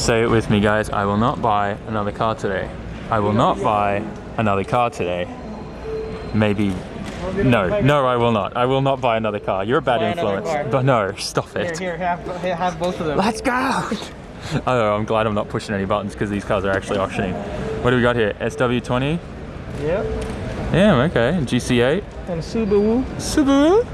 Say it with me, guys. I will not buy another car today. I will not buy another car today. Maybe. No, I will not. I will not buy another car. You're a bad influence. But no, stop it. Here, have both of them. Let's go! Oh, I'm glad I'm not pushing any buttons because these cars are actually auctioning. What do we got here? SW20? Yep. Yeah, okay. GC8. And Subaru.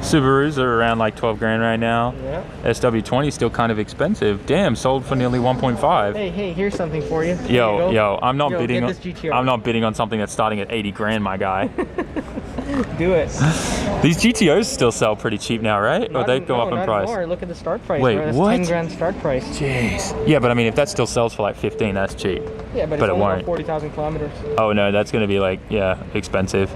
Subarus are around like 12 grand right now. Yeah. SW20 is still kind of expensive. Damn, sold for nearly 1.5. Hey, here's something for you. Yo, I'm not bidding on. GTR. I'm not bidding on something that's starting at 80 grand, my guy. Do it. These GTOs still sell pretty cheap now, right? Or they go up in price? More. Look at the start price. Wait, That's what? 10 grand start price. Jeez. Yeah, but I mean, if that still sells for like 15, that's cheap. Yeah, but it it's won't. 40,000 kilometers. Oh no, that's gonna be like, yeah, expensive.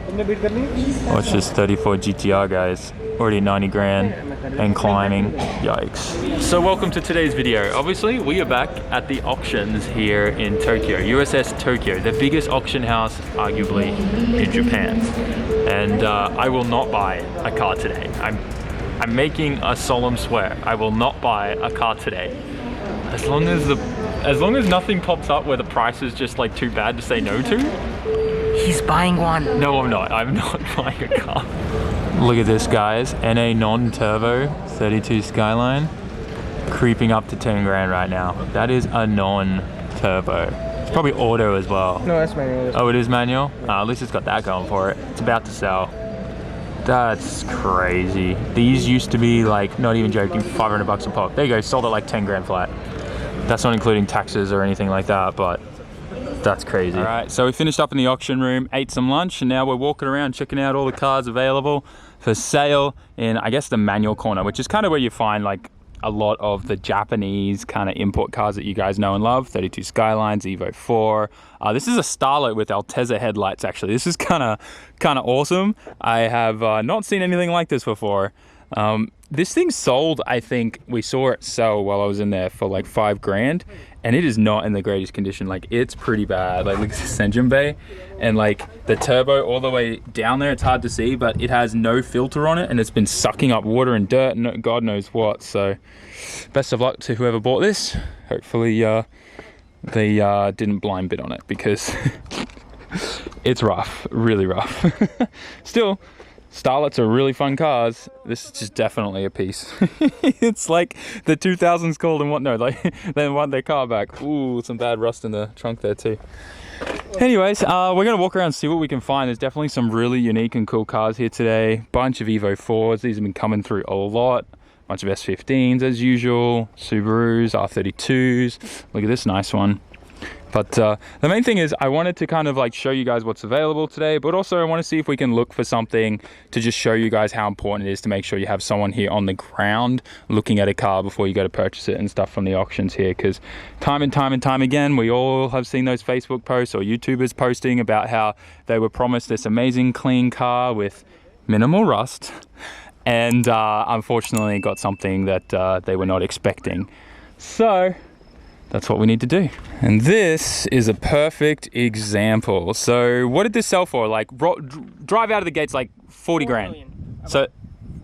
Watch this 34 GTR, guys. Already 90 grand and climbing. Yikes. So welcome to today's video. Obviously, we are back at the auctions here in Tokyo, USS Tokyo, the biggest auction house arguably in Japan. And I will not buy a car today. I'm making a solemn swear. I will not buy a car today. As long as nothing pops up where the price is just like too bad to say no to. He's buying one. No, I'm not. I'm not buying a car. Look at this, guys. NA non-turbo 32 Skyline, creeping up to 10 grand right now. That is a non-turbo. It's probably auto as well. No, that's manual. Oh, it is manual? At least it's got that going for it. It's about to sell. That's crazy. These used to be like, not even joking, 500 bucks a pop. There you go, sold at like 10 grand flat. That's not including taxes or anything like that, but that's crazy. All right, so we finished up in the auction room, ate some lunch, and now we're walking around checking out all the cars available for sale in, I guess, the manual corner, which is kind of where you find like a lot of the Japanese kind of import cars that you guys know and love. 32 Skylines, Evo 4. This is a Starlet with Altezza headlights, actually. This is kind of awesome. I have not seen anything like this before. This thing sold, I think we saw it sell while I was in there for like 5 grand, and it is not in the greatest condition. Like, it's pretty bad. Like, look at this engine bay, and like the turbo all the way down there, it's hard to see, but it has no filter on it, and it's been sucking up water and dirt and God knows what. So best of luck to whoever bought this. Hopefully they didn't blind bid on it, because it's rough, really rough. Still, Starlets are really fun cars. This is just definitely a piece. It's like the 2000s called and what? No, like they want their car back. Ooh, some bad rust in the trunk there too. Anyways, we're gonna walk around and see what we can find. There's definitely some really unique and cool cars here today. Bunch of Evo 4s. These have been coming through a lot. Bunch of S15s as usual. Subarus, R32s. Look at this nice one. But the main thing is I wanted to kind of like show you guys what's available today, but also I want to see if we can look for something to just show you guys how important it is to make sure you have someone here on the ground looking at a car before you go to purchase it and stuff from the auctions here. Because time and time again, we all have seen those Facebook posts or YouTubers posting about how they were promised this amazing clean car with minimal rust, and unfortunately got something that they were not expecting. So that's what we need to do. And this is a perfect example. So what did this sell for? Like drive out of the gates like 40 grand. So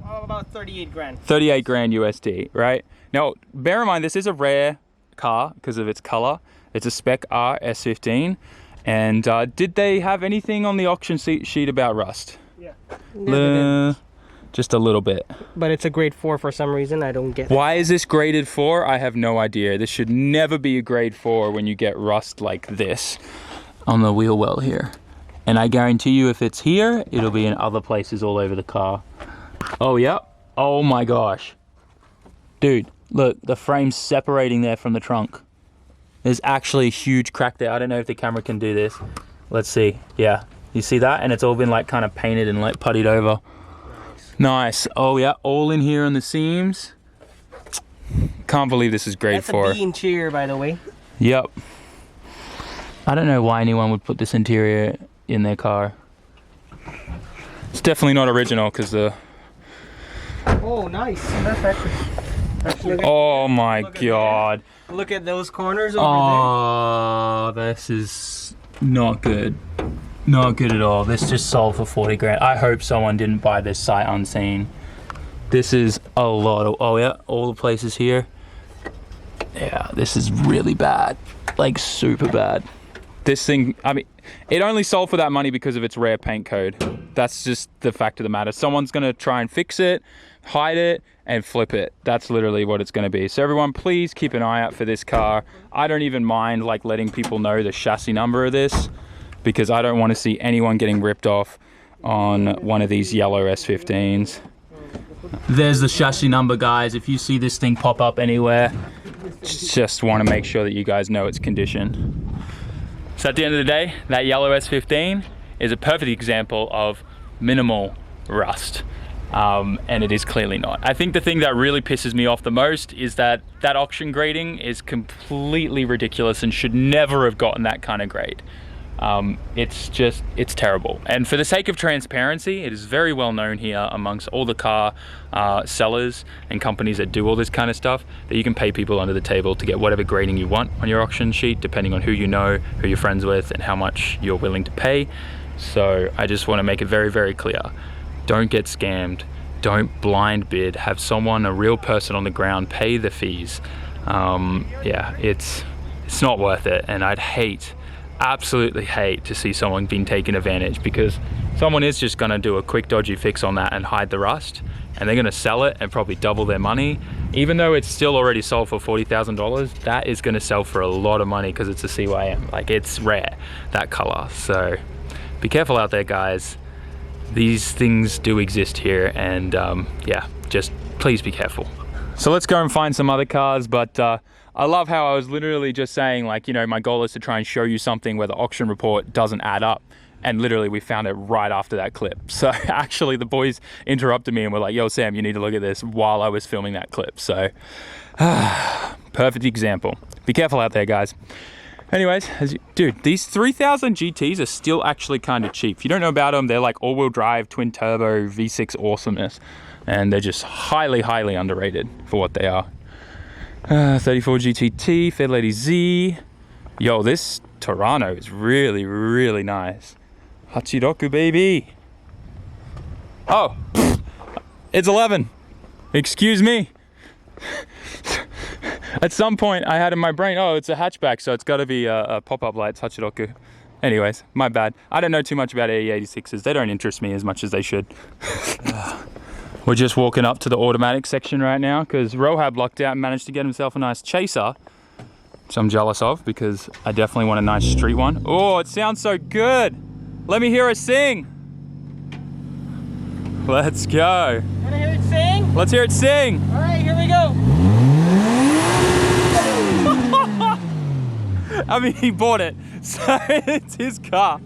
about 38 grand. 38 grand USD, right? Now, bear in mind, this is a rare car because of its color. It's a Spec R S15. And did they have anything on the auction sheet about rust? Yeah. Just a little bit. But it's a grade 4 for some reason. I don't get it. Why is this graded 4? I have no idea. This should never be a grade 4 when you get rust like this on the wheel well here. And I guarantee you if it's here, it'll be in other places all over the car. Oh, yeah. Oh my gosh. Dude, look, the frame's separating there from the trunk. There's actually a huge crack there. I don't know if the camera can do this. Let's see. Yeah, you see that? And it's all been like kind of painted and like puttied over. Nice. Oh yeah, all in here on the seams. Can't believe this is grade 4. That's a bean cheer, by the way. Yep. I don't know why anyone would put this interior in their car. It's definitely not original because the... Oh, nice. Perfect. Oh my God. Look at those corners over there. Oh, this is not good. Not good at all. This just sold for 40 grand. I hope someone didn't buy this sight unseen. This is a lot of, oh yeah, all the places here. Yeah, this is really bad. Like super bad. This thing, I mean, it only sold for that money because of its rare paint code. That's just the fact of the matter. Someone's gonna try and fix it, hide it, and flip it. That's literally what it's gonna be. So everyone, please keep an eye out for this car. I don't even mind like letting people know the chassis number of this because I don't want to see anyone getting ripped off on one of these yellow S15s. There's the chassis number, guys. If you see this thing pop up anywhere, just want to make sure that you guys know its condition. So at the end of the day, that yellow S15 is a perfect example of minimal rust. And it is clearly not. I think the thing that really pisses me off the most is that that auction grading is completely ridiculous and should never have gotten that kind of grade. It's terrible. And for the sake of transparency, it is very well known here amongst all the car sellers and companies that do all this kind of stuff that you can pay people under the table to get whatever grading you want on your auction sheet, depending on who you know, who you're friends with, and how much you're willing to pay. So I just want to make it very, very clear. Don't get scammed. Don't blind bid. Have someone, a real person on the ground, pay the fees. Yeah, it's not worth it. And I'd absolutely hate to see someone being taken advantage, because someone is just gonna do a quick dodgy fix on that and hide the rust, and they're gonna sell it and probably double their money. Even though it's still already sold for $40,000, that is gonna sell for a lot of money because it's a CYM. Like, it's rare, that color. So be careful out there, guys. These things do exist here, and yeah, just please be careful. So let's go and find some other cars, but I love how I was literally just saying, like, you know, my goal is to try and show you something where the auction report doesn't add up, and literally we found it right after that clip. So actually the boys interrupted me and were like, yo Sam, you need to look at this, while I was filming that clip. So perfect example. Be careful out there, guys. Anyways, dude, these 3000 GTs are still actually kind of cheap. If you don't know about them, they're like all-wheel drive, twin turbo, V6 awesomeness. And they're just highly, highly underrated for what they are. 34 GTT, Fair Lady Z. Yo, this Toronto is really, really nice. Hachiroku, baby. Oh, it's 11. Excuse me. At some point I had in my brain, oh, it's a hatchback, so it's got to be a pop-up lights, Hachiroku. Anyways, my bad. I don't know too much about AE86s. They don't interest me as much as they should. We're just walking up to the automatic section right now because Rohab lucked out and managed to get himself a nice chaser, which I'm jealous of because I definitely want a nice street one. Oh, it sounds so good. Let me hear it sing. Let's go. Wanna hear it sing? Let's hear it sing. All right, here we go. I mean, he bought it, so it's his car.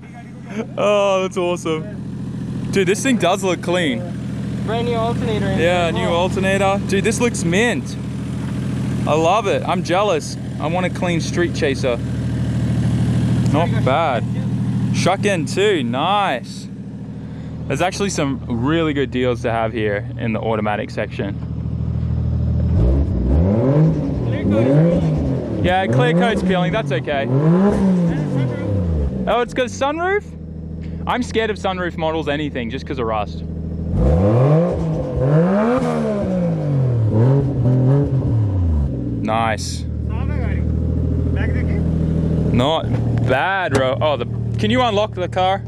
Oh, that's awesome. Dude, this thing does look clean. Brand new alternator in Yeah, new alternator. Dude, this looks mint. I love it. I'm jealous. I want a clean street chaser. Not bad. Shotgun too, nice. There's actually some really good deals to have here in the automatic section. Yeah, clear coat's peeling, that's okay. Oh, it's got a sunroof? I'm scared of sunroof models, anything, just because of rust. Nice. Not bad, bro. Oh, can you unlock the car?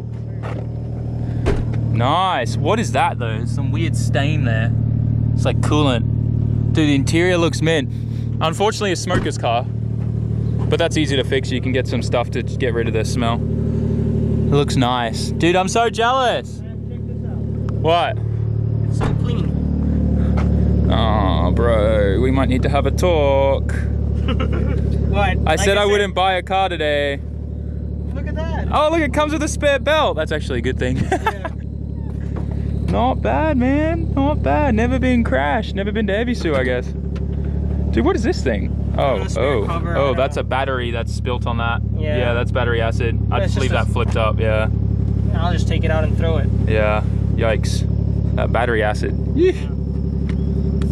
Nice. What is that though? Some weird stain there. It's like coolant. Dude, the interior looks mint. Unfortunately, a smoker's car, but that's easy to fix. You can get some stuff to get rid of the smell. It looks nice. Dude, I'm so jealous. What? It's so clean. Oh, bro, we might need to have a talk. What? I said I wouldn't buy a car today. Look at that. Oh, look, it comes with a spare belt. That's actually a good thing. Yeah. Not bad, man. Not bad. Never been crashed. Never been to Ebisu, I guess. Dude, what is this thing? Oh, that's a battery that's spilt on that. Yeah, that's battery acid. I'd just leave that flipped up, yeah. I'll just take it out and throw it. Yeah, yikes. That battery acid.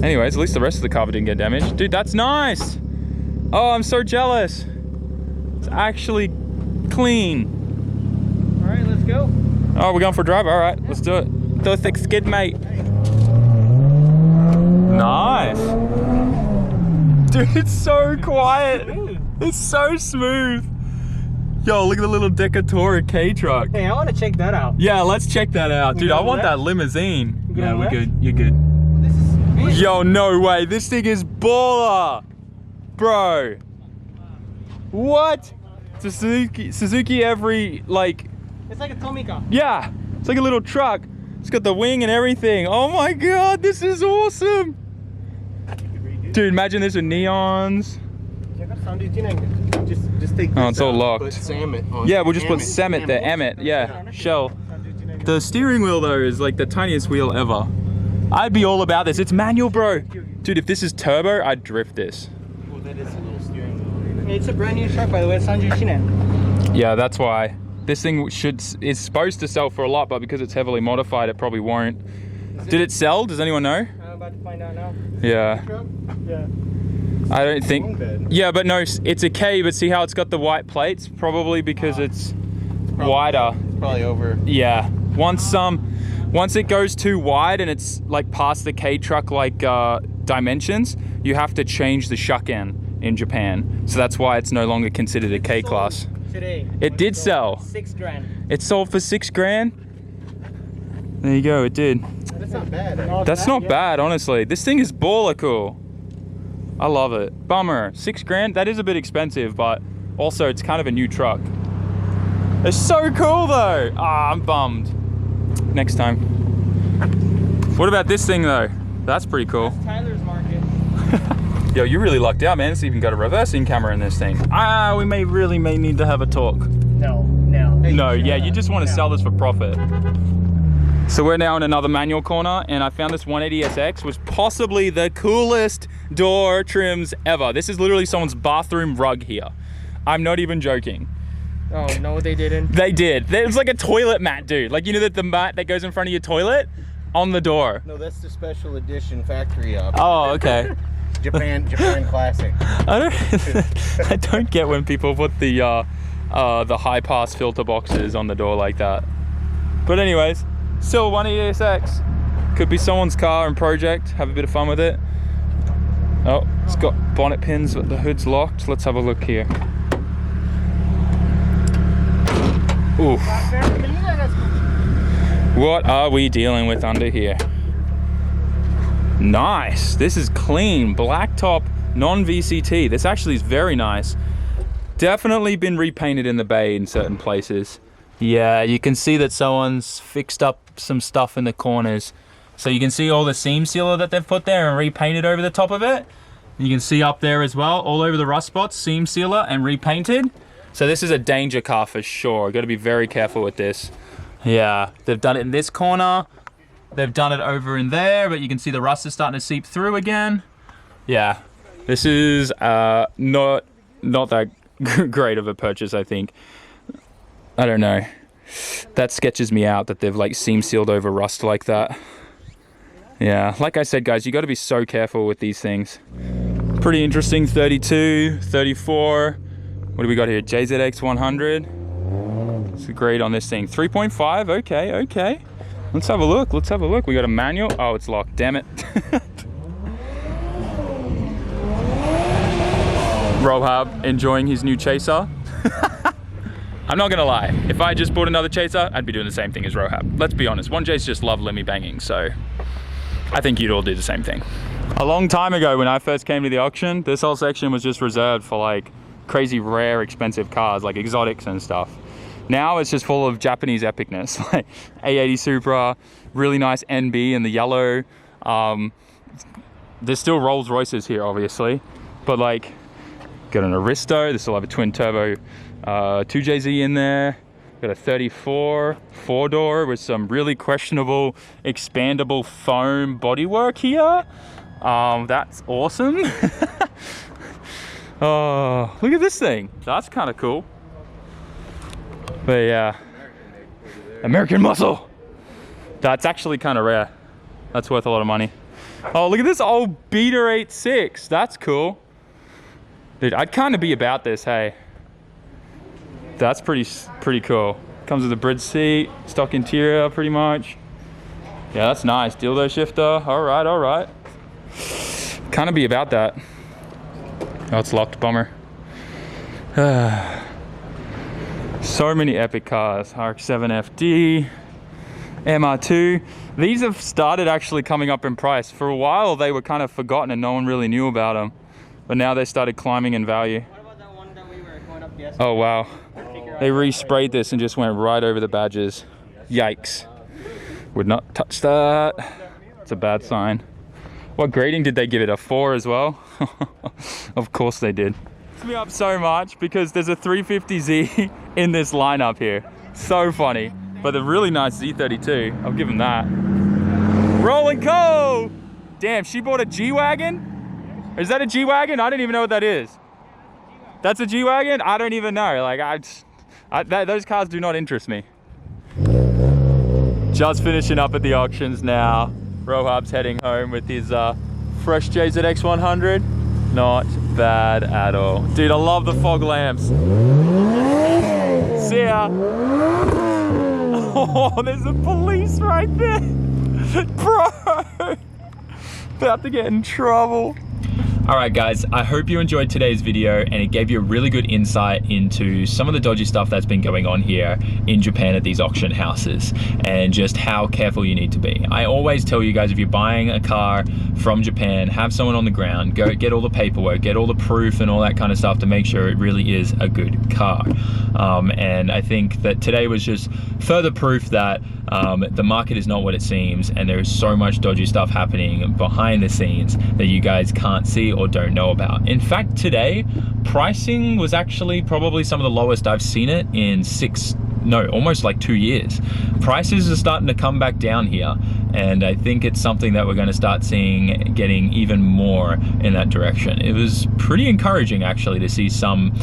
Anyways, at least the rest of the cover didn't get damaged. Dude, that's nice. Oh, I'm so jealous. It's actually clean. All right, let's go. Oh, we're going for a drive? All right, let's do it. Do a thick skid, mate. Nice. Dude, it's so quiet. It's so smooth. Yo, look at the little Decatura K truck. Hey, I want to check that out. Yeah, let's check that out. Dude, I want that limousine. Yeah, we're good. You're good. This is Yo, no way. This thing is baller. Bro. What? It's a Suzuki every, like... It's like a Tomica. Yeah. It's like a little truck. It's got the wing and everything. Oh my God, this is awesome. Dude, imagine this with neons. Just take this Oh, it's all out, locked. put SAMMIT on. Yeah, we'll just put SAMMIT there. Emmett, yeah. Shell. The steering wheel though is like the tiniest wheel ever. I'd be all about this. It's manual, bro. Dude, if this is turbo, I'd drift this. Well, that is a little steering wheel. It's a brand new truck, by the way. It's 31. Yeah, that's why. This thing is supposed to sell for a lot, but because it's heavily modified, it probably won't. Did it sell? Does anyone know? I'm about to find out now. Yeah. Yeah. I don't think. Yeah, but no, it's a K, but see how it's got the white plates? Probably because it's wider. It's probably over. Yeah. Once it goes too wide and it's like past the K truck like dimensions, you have to change the shucken in Japan. So that's why it's no longer considered a K class. Today. It did sell. 6 grand. It sold for 6 grand. There you go, it did. That's not bad. That's not bad, honestly. This thing is baller cool. I love it. Bummer. 6 grand, that is a bit expensive, but also it's kind of a new truck. It's so cool though. Ah, I'm bummed. Next time. What about this thing though? That's pretty cool. That's Tyler's market. Yo, you really lucked out, man. It's even got a reversing camera in this thing. We may need to have a talk. No. No, yeah, you just want to sell this for profit. So we're now in another manual corner, and I found this 180SX was possibly the coolest door trims ever. This is literally someone's bathroom rug here. I'm not even joking. Oh, no, they didn't. They did. It was like a toilet mat, dude. Like, you know, the mat that goes in front of your toilet? On the door. No, that's the special edition factory up. Oh, okay. Japan classic. I don't get when people put the high pass filter boxes on the door like that. But anyways, still 180SX. Could be someone's car and project. Have a bit of fun with it. Oh, it's got bonnet pins, but the hood's locked. Let's have a look here. Oof. What are we dealing with under here? Nice. This is clean. Blacktop, non-VCT. This actually is very nice. Definitely been repainted in the bay in certain places. Yeah, you can see that someone's fixed up some stuff in the corners. So you can see all the seam sealer that they've put there and repainted over the top of it. You can see up there as well, all over the rust spots, seam sealer and repainted. So this is a danger car for sure. Got to be very careful with this. Yeah, they've done it in this corner. They've done it over in there, but you can see the rust is starting to seep through again. Yeah, this is not that great of a purchase, I think. I don't know. That sketches me out that they've like seam sealed over rust like that. Yeah, like I said, guys, you got to be so careful with these things. Pretty interesting. 32, 34. What do we got here? JZX 100. It's a grade on this thing. 3.5. Okay. Let's have a look. We got a manual. Oh, it's locked. Damn it. Rohab enjoying his new chaser. I'm not gonna lie. If I just bought another chaser, I'd be doing the same thing as Rohab. Let's be honest. 1Js just love lemmy banging, so I think you'd all do the same thing. A long time ago, when I first came to the auction, this whole section was just reserved for like crazy rare, expensive cars, like exotics and stuff. Now it's just full of Japanese epicness, like A80 Supra, really nice NB in the yellow. There's still Rolls Royces here, obviously, but like, got an Aristo. This will have a twin turbo 2JZ in there. Got a 34 4-door with some really questionable expandable foam bodywork here. That's awesome. Oh, look at this thing. That's kind of cool. But yeah, American muscle. That's actually kind of rare. That's worth a lot of money. Oh, look at this old Beta 86. That's cool. Dude, I'd kind of be about this, hey. That's pretty cool. Comes with a bridge seat, stock interior pretty much. Yeah, that's nice. Dildo shifter. All right. Kind of be about that. Oh, it's locked, bummer. So many epic cars. RX-7 FD, MR2. These have started actually coming up in price. For a while they were kind of forgotten and no one really knew about them. But now they started climbing in value. What about that one that we were going up yesterday? Oh wow. They resprayed this and just went right over the badges. Yikes. Would not touch that. It's a bad sign. What grading did they give it? A 4 as well? Of course they did. It's me up so much because there's a 350Z in this lineup here. So funny. But a really nice Z32. I'll give them that. Rolling coal! Damn, she bought a G-Wagon? Is that a G-Wagon? I don't even know what that is. That's a G-Wagon? I don't even know. Like, those cars do not interest me. Just finishing up at the auctions now. Rohab's heading home with his fresh JZX 100. Not bad at all. Dude, I love the fog lamps. See ya. Oh, there's a police right there. Bro, about to get in trouble. All right, guys, I hope you enjoyed today's video and it gave you a really good insight into some of the dodgy stuff that's been going on here in Japan at these auction houses and just how careful you need to be. I always tell you guys, if you're buying a car from Japan, have someone on the ground, go get all the paperwork, get all the proof and all that kind of stuff to make sure it really is a good car. And I think that today was just further proof that the market is not what it seems and there is so much dodgy stuff happening behind the scenes that you guys can't see or don't know about. In fact, today pricing was actually probably some of the lowest I've seen it in almost like 2 years. Prices are starting to come back down here and I think it's something that we're going to start seeing getting even more in that direction. It was pretty encouraging actually to see some,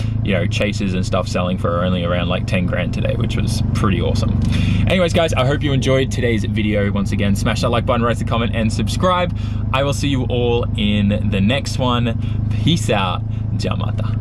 chases and stuff selling for only around like 10 grand today, which was pretty awesome. Anyways, guys, I hope you enjoyed today's video. Once again, smash that like button, write a comment and subscribe. I will see you all in the next one. Peace out. Jamata.